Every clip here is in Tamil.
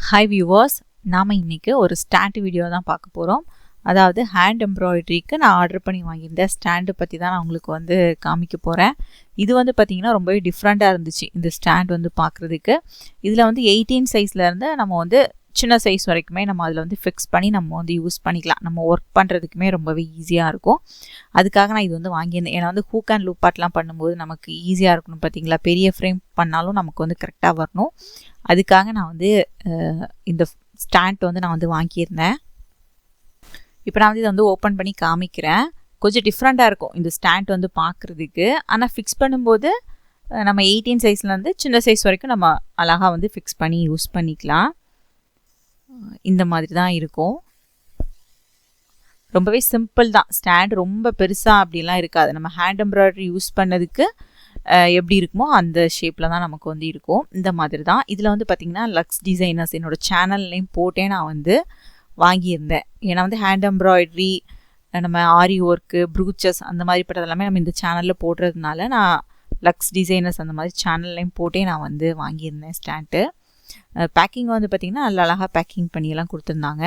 ஹாய் வியூவர்ஸ், நாம் இன்றைக்கி ஒரு ஸ்டாண்ட் வீடியோ தான் பார்க்க போகிறோம். அதாவது ஹேண்ட் எம்ப்ராய்டரிக்கு நான் ஆர்டர் பண்ணி வாங்கியிருந்த ஸ்டாண்டு பற்றி தான் நான் உங்களுக்கு வந்து காமிக்க போகிறேன். இது வந்து பார்த்திங்கன்னா ரொம்பவே டிஃப்ரெண்ட்டாக இருந்துச்சு இந்த ஸ்டாண்ட் வந்து பார்க்குறதுக்கு. இதில் வந்து 18 சைஸ்லேருந்து நம்ம வந்து சின்ன சைஸ் வரைக்குமே நம்ம அதில் வந்து ஃபிக்ஸ் பண்ணி நம்ம வந்து யூஸ் பண்ணிக்கலாம். நம்ம ஒர்க் பண்ணுறதுக்குமே ரொம்பவே ஈஸியாக இருக்கும். அதுக்காக நான் இது வந்து வாங்கியிருந்தேன். ஏன்னா வந்து ஹூக் அண்ட் லூப்பாட்லாம் பண்ணும்போது நமக்கு ஈஸியாக இருக்கணும் பார்த்திங்களா. பெரிய ஃப்ரேம் பண்ணாலும் நமக்கு வந்து கரெக்டாக வரணும். அதுக்காக நான் வந்து இந்த ஸ்டாண்ட் வந்து நான் வந்து வாங்கியிருந்தேன். இப்போ நான் வந்து இதை வந்து ஓப்பன் பண்ணி காமிக்கிறேன். கொஞ்சம் டிஃப்ரெண்ட்டாக இருக்கும் இந்த ஸ்டாண்ட் வந்து பார்க்குறதுக்கு. ஆனால் ஃபிக்ஸ் பண்ணும்போது நம்ம 18 சைஸ்லேருந்து சின்ன சைஸ் வரைக்கும் நம்ம அழகாக வந்து ஃபிக்ஸ் பண்ணி யூஸ் பண்ணிக்கலாம். இந்த மாதிரி தான் இருக்கும். ரொம்பவே சிம்பிள் தான். ஸ்டாண்ட் ரொம்ப பெருசாக அப்படிலாம் இருக்காது. நம்ம ஹேண்ட் எம்ப்ராய்டரி யூஸ் பண்ணதுக்கு எப்படி இருக்குமோ அந்த ஷேப்பில் தான் நமக்கு வந்து இருக்கும். இந்த மாதிரி தான். இதில் வந்து பார்த்திங்கன்னா லக்ஸ் டிசைனர்ஸ் என்னோடய சேனல்லையும் போட்டே நான் வந்து வாங்கியிருந்தேன். ஏன்னா வந்து ஹேண்ட் எம்ப்ராய்டரி, நம்ம ஆரி ஒர்க்கு, ப்ரூச்சஸ் அந்த மாதிரி பட்டது எல்லாமே நம்ம இந்த சேனலில் போடுறதுனால நான் லக்ஸ் டிசைனர்ஸ் அந்த மாதிரி சேனல்லையும் போட்டே நான் வந்து வாங்கியிருந்தேன் ஸ்டாண்டு. பேக்கிங் வந்து பார்த்திங்கன்னா நல்ல அழகாக பேக்கிங் பண்ணியெல்லாம் கொடுத்துருந்தாங்க.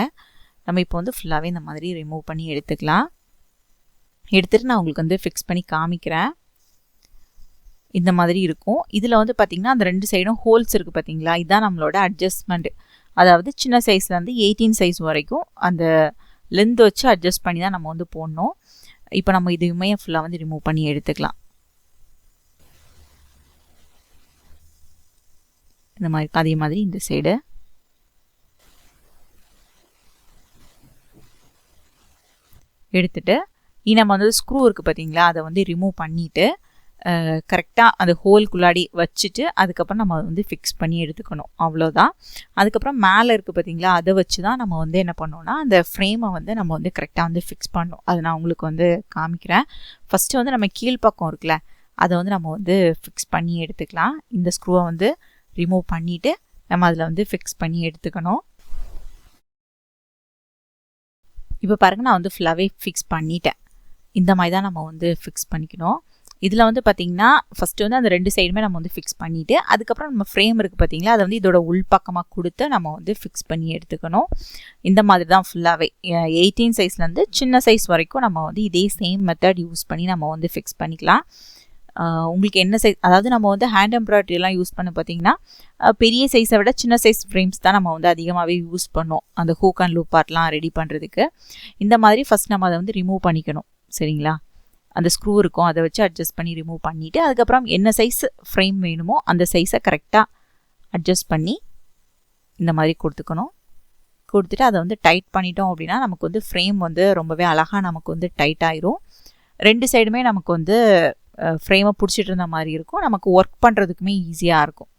நம்ம இப்போ வந்து ஃபுல்லாகவே இந்த மாதிரி ரிமூவ் பண்ணி எடுத்துக்கலாம். எடுத்துகிட்டு நான் உங்களுக்கு வந்து ஃபிக்ஸ் பண்ணி காமிக்கிறேன். இந்த மாதிரி இருக்கும். இதில் வந்து பார்த்திங்கன்னா அந்த 2 சைடும் ஹோல்ஸ் இருக்குது பார்த்திங்களா. இதுதான் நம்மளோட அட்ஜஸ்ட்மெண்ட். அதாவது சின்ன சைஸ்லேருந்து 18 சைஸ் வரைக்கும் அந்த லென்த் வச்சு அட்ஜஸ்ட் பண்ணி தான் நம்ம வந்து போடணும். இப்போ நம்ம இதுவுமே ஃபுல்லாக வந்து ரிமூவ் பண்ணி எடுத்துக்கலாம். இந்த மாதிரி அதே மாதிரி இந்த சைடு எடுத்துட்டு நம்ம வந்து ஸ்க்ரூ இருக்குது பார்த்தீங்களா, அதை வந்து ரிமூவ் பண்ணிவிட்டு கரெக்டாக அந்த ஹோல்குள்ளாடி வச்சுட்டு அதுக்கப்புறம் நம்ம வந்து ஃபிக்ஸ் பண்ணி எடுத்துக்கணும். அவ்வளோதான். அதுக்கப்புறம் மேலே இருக்குது பார்த்தீங்களா, அதை வச்சு தான் நம்ம வந்து என்ன பண்ணோன்னா அந்த ஃப்ரேமை வந்து நம்ம வந்து கரெக்டாக வந்து ஃபிக்ஸ் பண்ணணும். அதை நான் உங்களுக்கு வந்து காமிக்கிறேன். ஃபஸ்ட்டு வந்து நம்ம கீழ்ப்பக்கம் இருக்குல்ல, அதை வந்து நம்ம வந்து ஃபிக்ஸ் பண்ணி எடுத்துக்கலாம். இந்த ஸ்க்ரூவை வந்து ரிமூவ் பண்ணிவிட்டு நம்ம அதில் வந்து ஃபிக்ஸ் பண்ணி எடுத்துக்கணும். இப்போ பாருங்கள், நான் வந்து ஃபுல்லாகவே ஃபிக்ஸ் பண்ணிட்டேன். இந்த மாதிரி தான் நம்ம வந்து ஃபிக்ஸ் பண்ணிக்கணும். இதில் வந்து பார்த்திங்கன்னா ஃபஸ்ட்டு வந்து அந்த 2 சைடுமே நம்ம வந்து ஃபிக்ஸ் பண்ணிவிட்டு அதுக்கப்புறம் நம்ம ஃப்ரேம் இருக்குது பார்த்திங்களா, அதை வந்து இதோட உள்பக்கமாக கொடுத்து நம்ம வந்து ஃபிக்ஸ் பண்ணி எடுத்துக்கணும். இந்த மாதிரி தான் ஃபுல்லாகவே 18 சைஸ்லேருந்து சின்ன சைஸ் வரைக்கும் நம்ம வந்து இதே சேம் மெத்தட் யூஸ் பண்ணி நம்ம வந்து ஃபிக்ஸ் பண்ணிக்கலாம். உங்களுக்கு என்ன சைஸ், அதாவது நம்ம வந்து ஹேண்ட் எம்ப்ராய்டரிலாம் யூஸ் பண்ண பார்த்திங்கன்னா பெரிய சைஸை விட சின்ன சைஸ் ஃப்ரேம்ஸ் தான் நம்ம வந்து அதிகமாகவே யூஸ் பண்ணோம் அந்த ஹூக் அண்ட் லூப் பார்ட்லாம் ரெடி பண்ணுறதுக்கு. இந்த மாதிரி ஃபஸ்ட் நம்ம அதை வந்து ரிமூவ் பண்ணிக்கணும். சரிங்களா. அந்த ஸ்க்ரூ இருக்கும், அதை வச்சு அட்ஜஸ்ட் பண்ணி ரிமூவ் பண்ணிவிட்டு அதுக்கப்புறம் என்ன சைஸ் ஃப்ரேம் வேணுமோ அந்த சைஸை கரெக்டாக அட்ஜஸ்ட் பண்ணி இந்த மாதிரி கொடுத்துக்கணும். கொடுத்துட்டு அதை வந்து டைட் பண்ணிட்டோம் அப்படின்னா நமக்கு வந்து ஃப்ரேம் வந்து ரொம்பவே அழகாக நமக்கு வந்து டைட் ஆயிரும். 2 சைடுமே நமக்கு வந்து ஃப்ரேமை பிடிச்சிட்டு இருந்த மாதிரி இருக்கும். நமக்கு ஒர்க் பண்ணுறதுக்குமே ஈஸியாக இருக்கும்.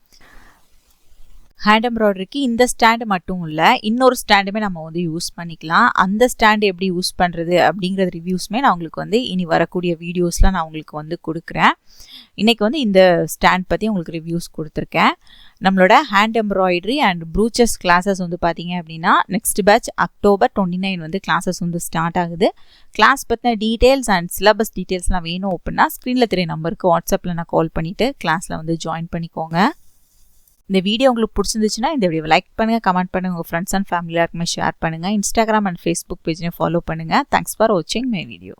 ஹேண்ட் எம்ப்ராய்டரிக்கு இந்த ஸ்டாண்டு மட்டும் இல்லை, இன்னொரு ஸ்டாண்டுமே நம்ம வந்து யூஸ் பண்ணிக்கலாம். அந்த ஸ்டாண்டு எப்படி யூஸ் பண்ணுறது அப்படிங்கிற ரிவ்யூஸ்மே நான் உங்களுக்கு வந்து இனி வரக்கூடிய வீடியோஸில் நான் உங்களுக்கு வந்து கொடுக்குறேன். இன்றைக்கி வந்து இந்த ஸ்டாண்ட் பற்றி உங்களுக்கு ரிவ்யூஸ் கொடுத்துருக்கேன். நம்மளோட ஹேண்ட் எம்ப்ராய்டரி அண்ட் ப்ரூச்சஸ் கிளாஸஸ் வந்து பார்த்தீங்க அப்படின்னா நெக்ஸ்ட் பேட்ச் October 29 வந்து கிளாஸஸ் வந்து ஸ்டார்ட் ஆகுது. கிளாஸ் பற்றின டீட்டெயில்ஸ் அண்ட் சிலபஸ் டீட்டெயில்ஸ்லாம் வேணும் அப்படின்னா ஸ்க்ரீனில் தெரிய நம்பருக்கு வாட்ஸ்அப்பில் நான் கால் பண்ணிவிட்டு கிளாஸில் வந்து ஜாயின் பண்ணிக்கோங்க. இந்த வீடியோ உங்களுக்கு பிடிச்சிருந்துச்சுன்னா இந்த வீடியோவை லைக் பண்ணுங்கள், கமெண்ட் பண்ணுங்கள், உங்கள் ஃப்ரெண்ட்ஸ் அண்ட் ஃபேமிலி எல்லாருக்குமே ஷேர் பண்ணுங்கள். Instagram அண்ட் Facebook பேஜையும் ஃபாலோ பண்ணுங்கள். தேங்க்ஸ் ஃபார் வாட்சிங் மை வீடியோ.